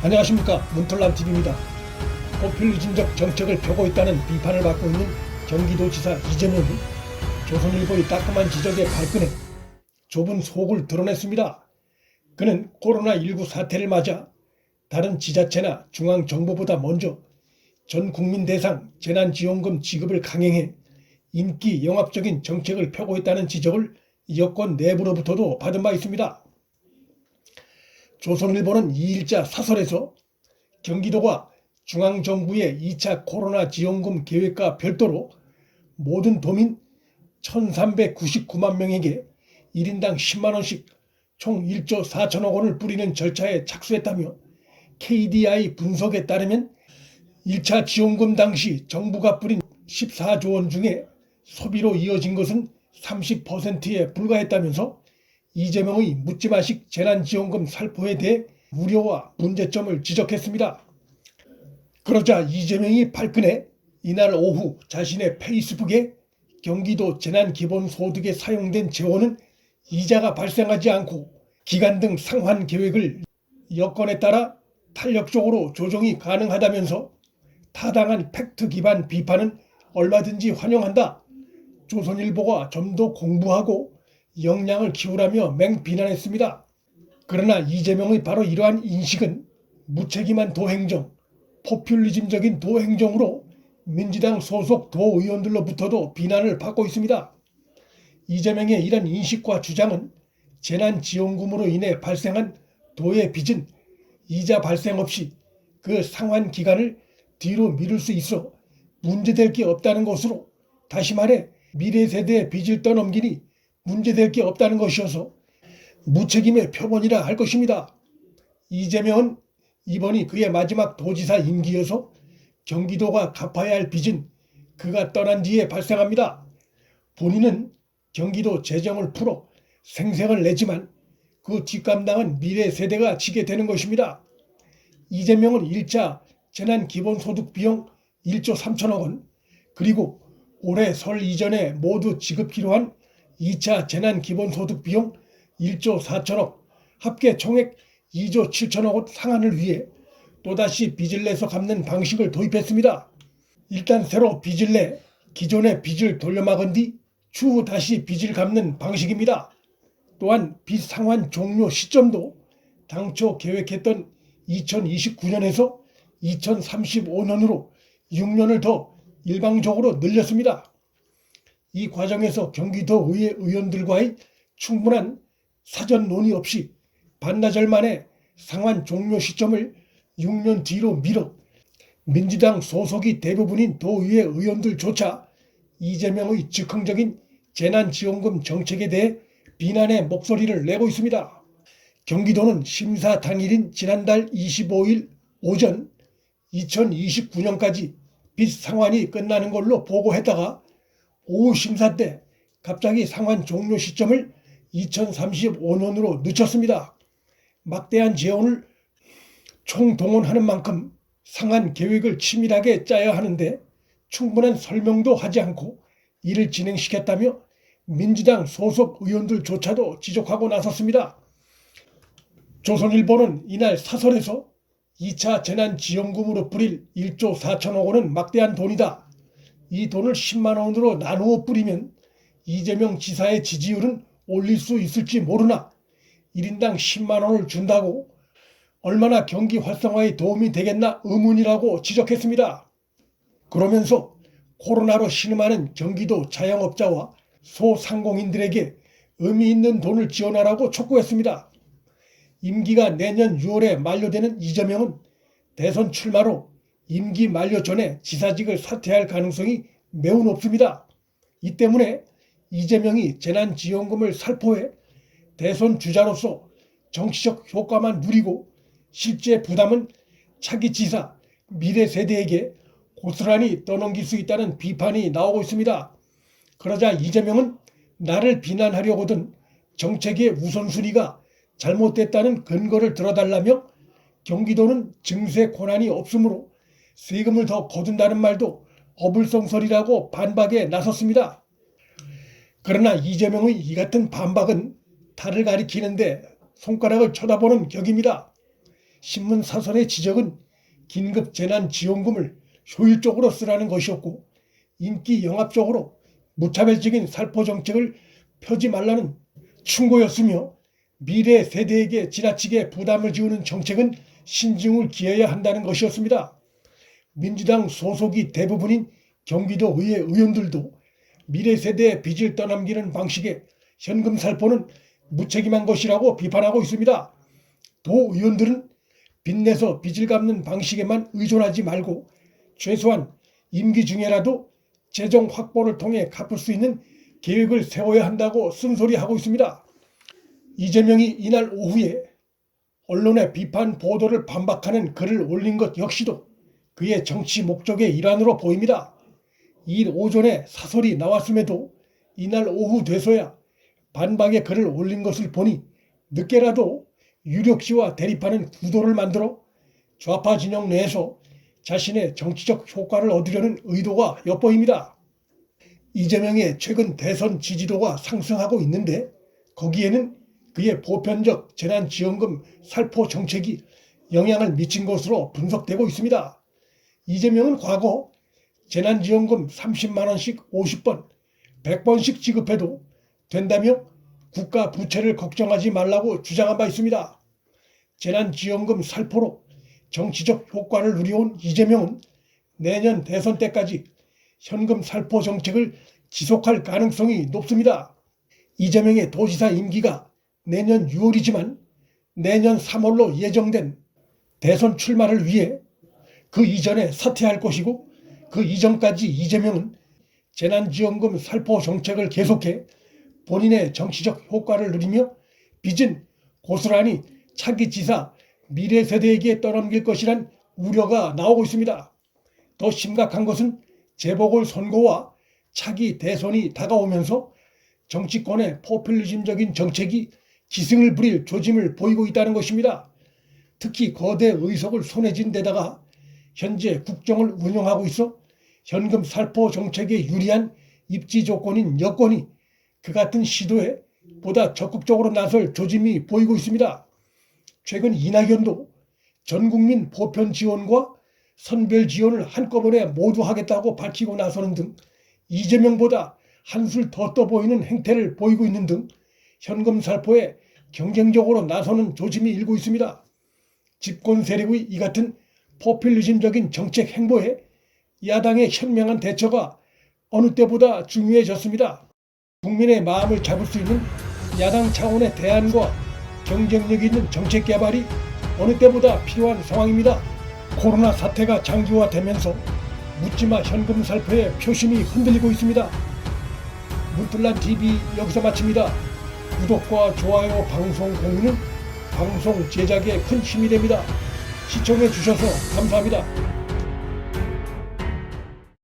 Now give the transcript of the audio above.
안녕하십니까, 문털남TV입니다. 포퓰리즘적 정책을 펴고 있다는 비판을 받고 있는 경기도지사 이재명이 조선일보의 따끔한 지적에 발끈해 좁은 속을 드러냈습니다. 그는 코로나19 사태를 맞아 다른 지자체나 중앙정부보다 먼저 전 국민 대상 재난지원금 지급을 강행해 인기 영합적인 정책을 펴고 있다는 지적을 여권 내부로부터도 받은 바 있습니다. 조선일보는 2일자 사설에서 경기도가 중앙정부의 2차 코로나 지원금 계획과 별도로 모든 도민 1399만 명에게 1인당 10만원씩 총 1조 4천억 원을 뿌리는 절차에 착수했다며 KDI 분석에 따르면 1차 지원금 당시 정부가 뿌린 14조 원 중에 소비로 이어진 것은 30%에 불과했다면서 이재명의 묻지마식 재난지원금 살포에 대해 우려와 문제점을 지적했습니다. 그러자 이재명이 발끈해 이날 오후 자신의 페이스북에 경기도 재난기본소득에 사용된 재원은 이자가 발생하지 않고 기간 등 상환 계획을 여건에 따라 탄력적으로 조정이 가능하다면서 타당한 팩트 기반 비판은 얼마든지 환영한다. 조선일보가 좀 더 공부하고 역량을 키우라며 맹비난했습니다. 그러나 이재명의 바로 이러한 인식은 무책임한 도행정, 포퓰리즘적인 도행정으로 민주당 소속 도의원들로부터도 비난을 받고 있습니다. 이재명의 이런 인식과 주장은 재난지원금으로 인해 발생한 도의 빚은 이자 발생 없이 그 상환 기간을 뒤로 미룰 수 있어 문제될 게 없다는 것으로, 다시 말해 미래 세대의 빚을 떠넘기니 문제될 게 없다는 것이어서 무책임의 표본이라 할 것입니다. 이재명은 이번이 그의 마지막 도지사 임기여서 경기도가 갚아야 할 빚은 그가 떠난 뒤에 발생합니다. 본인은 경기도 재정을 풀어 생색을 내지만 그 뒷감당은 미래 세대가 지게 되는 것입니다. 이재명은 1차 재난기본소득 비용 1조 3천억 원, 그리고 올해 설 이전에 모두 지급키로 한 2차 재난기본소득 비용 1조 4천억, 합계 총액 2조 7천억 원 상환을 위해 또다시 빚을 내서 갚는 방식을 도입했습니다. 일단 새로 빚을 내 기존의 빚을 돌려막은 뒤 추후 다시 빚을 갚는 방식입니다. 또한 빚 상환 종료 시점도 당초 계획했던 2029년에서 2035년으로 6년을 더 일방적으로 늘렸습니다. 이 과정에서 경기도의회 의원들과의 충분한 사전 논의 없이 반나절 만에 상환 종료 시점을 6년 뒤로 미뤄 민주당 소속이 대부분인 도의회 의원들조차 이재명의 즉흥적인 재난지원금 정책에 대해 비난의 목소리를 내고 있습니다. 경기도는 심사 당일인 지난달 25일 오전 2029년까지 빚 상환이 끝나는 걸로 보고했다가 오후 심사 때 갑자기 상환 종료 시점을 2035년으로 늦췄습니다. 막대한 재원을 총동원하는 만큼 상환 계획을 치밀하게 짜야 하는데 충분한 설명도 하지 않고 이를 진행시켰다며 민주당 소속 의원들조차도 지적하고 나섰습니다. 조선일보는 이날 사설에서 2차 재난지원금으로 뿌릴 1조 4천억 원은 막대한 돈이다. 이 돈을 10만 원으로 나누어 뿌리면 이재명 지사의 지지율은 올릴 수 있을지 모르나 1인당 10만 원을 준다고 얼마나 경기 활성화에 도움이 되겠나 의문이라고 지적했습니다. 그러면서 코로나로 신음하는 경기도 자영업자와 소상공인들에게 의미 있는 돈을 지원하라고 촉구했습니다. 임기가 내년 6월에 만료되는 이재명은 대선 출마로 임기 만료 전에 지사직을 사퇴할 가능성이 매우 높습니다. 이 때문에 이재명이 재난지원금을 살포해 대선 주자로서 정치적 효과만 누리고 실제 부담은 차기 지사, 미래 세대에게 고스란히 떠넘길 수 있다는 비판이 나오고 있습니다. 그러자 이재명은 나를 비난하려거든 정책의 우선순위가 잘못됐다는 근거를 들어달라며 경기도는 증세 권한이 없으므로 세금을 더 거둔다는 말도 어불성설이라고 반박에 나섰습니다. 그러나 이재명의 이 같은 반박은 달을 가리키는데 손가락을 쳐다보는 격입니다. 신문 사설의 지적은 긴급 재난지원금을 효율적으로 쓰라는 것이었고 인기 영합적으로 무차별적인 살포 정책을 펴지 말라는 충고였으며 미래 세대에게 지나치게 부담을 지우는 정책은 신중을 기해야 한다는 것이었습니다. 민주당 소속이 대부분인 경기도 의회 의원들도 미래 세대의 빚을 떠넘기는 방식의 현금 살포는 무책임한 것이라고 비판하고 있습니다. 도 의원들은 빚내서 빚을 갚는 방식에만 의존하지 말고 최소한 임기 중에라도 재정 확보를 통해 갚을 수 있는 계획을 세워야 한다고 쓴소리하고 있습니다. 이재명이 이날 오후에 언론의 비판 보도를 반박하는 글을 올린 것 역시도 그의 정치 목적의 일환으로 보입니다. 이 오전에 사설이 나왔음에도 이날 오후 돼서야 반박의 글을 올린 것을 보니 늦게라도 유력시와 대립하는 구도를 만들어 좌파 진영 내에서 자신의 정치적 효과를 얻으려는 의도가 엿보입니다. 이재명의 최근 대선 지지도가 상승하고 있는데 거기에는 그의 보편적 재난지원금 살포 정책이 영향을 미친 것으로 분석되고 있습니다. 이재명은 과거 재난지원금 30만 원씩 50번, 100번씩 지급해도 된다며 국가 부채를 걱정하지 말라고 주장한 바 있습니다. 재난지원금 살포로 정치적 효과를 누려온 이재명은 내년 대선 때까지 현금 살포 정책을 지속할 가능성이 높습니다. 이재명의 도지사 임기가 내년 6월이지만 내년 3월로 예정된 대선 출마를 위해 그 이전에 사퇴할 것이고 그 이전까지 이재명은 재난지원금 살포 정책을 계속해 본인의 정치적 효과를 누리며 빚은 고스란히 차기 지사 미래 세대에게 떠넘길 것이란 우려가 나오고 있습니다. 더 심각한 것은 재보궐선거와 차기 대선이 다가오면서 정치권의 포퓰리즘적인 정책이 기승을 부릴 조짐을 보이고 있다는 것입니다. 특히 거대 의석을 손에 쥔 데다가 현재 국정을 운영하고 있어 현금 살포 정책에 유리한 입지 조건인 여권이 그 같은 시도에 보다 적극적으로 나설 조짐이 보이고 있습니다. 최근 이낙연도 전국민 보편 지원과 선별 지원을 한꺼번에 모두 하겠다고 밝히고 나서는 등 이재명보다 한술 더 떠 보이는 행태를 보이고 있는 등 현금 살포에 경쟁적으로 나서는 조짐이 일고 있습니다. 집권 세력의 이 같은 포퓰리즘적인 정책 행보에 야당의 현명한 대처가 어느 때보다 중요해졌습니다. 국민의 마음을 잡을 수 있는 야당 차원의 대안과 경쟁력 있는 정책 개발이 어느 때보다 필요한 상황입니다. 코로나 사태가 장기화되면서 묻지마 현금 살포의 표심이 흔들리고 있습니다. 문틀란TV 여기서 마칩니다. 구독과 좋아요, 방송 공유는 방송 제작에 큰 힘이 됩니다. 시청해 주셔서 감사합니다.